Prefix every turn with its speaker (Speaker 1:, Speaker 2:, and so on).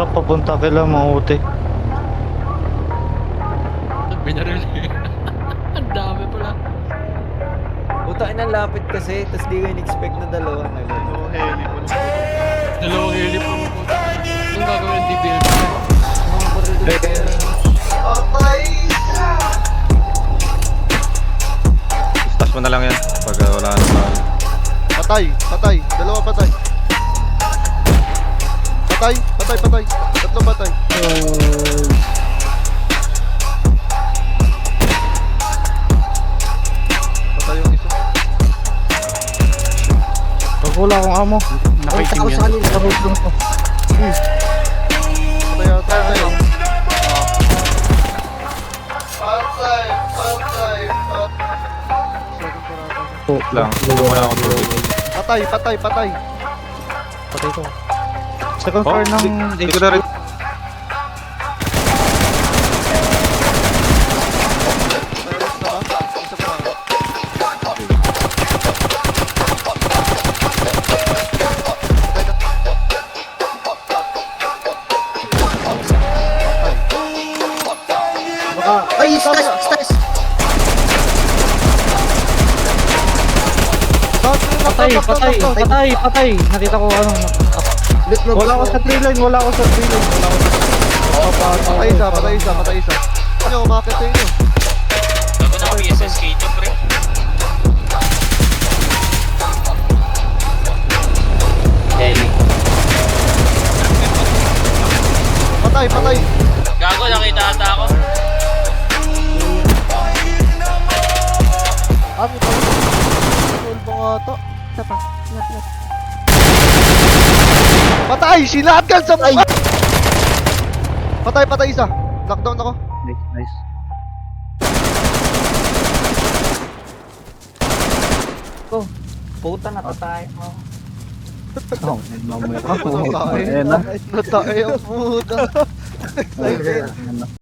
Speaker 1: truck papunta kila Maute.
Speaker 2: Binaril eh. Ang dami pala.
Speaker 3: Puta, lapit kasi, tapos di ko in-expect na dalawa na lang.
Speaker 4: Oo, heli mo lang.
Speaker 2: Dalawang heli pa mo po. Anong gagawin ng DBL?
Speaker 3: Mga baril doon kaya.
Speaker 5: Stash mo na lang yan pag wala na ba.
Speaker 4: Patay, patay. Dalawa patay. Patay, patay, patay. Tatlong patay. Patay yung isa.
Speaker 1: Pag wala akong amo.
Speaker 6: Nakaitim yan.
Speaker 4: Patay yata. Patay. Patay, patay,
Speaker 5: Lang, tulungan mo na ako tubig.
Speaker 4: patay, patay, patay.
Speaker 1: Patay ko. Second floor ng
Speaker 5: Hindi ko na rin.
Speaker 4: Isa pa.
Speaker 6: Ay, stars, stars!
Speaker 1: Patay. Nakita ko ano. Wala ako sa tree line.
Speaker 4: Patay isa, patay isa, patay isa. Ano, umakit sa inyo.
Speaker 7: Bago na PSSK ito, pre.
Speaker 4: Patay, patay.
Speaker 7: Gago, nakita ata ako.
Speaker 4: Ako tayo. Full ba nga to? Patay! Sinatgan sa mukha! Patay, patay isa. Knockdown ako.
Speaker 1: Nice.
Speaker 3: Puta, natatay mo.
Speaker 1: Oh, mamaya.
Speaker 4: Natay. Natay ang puta.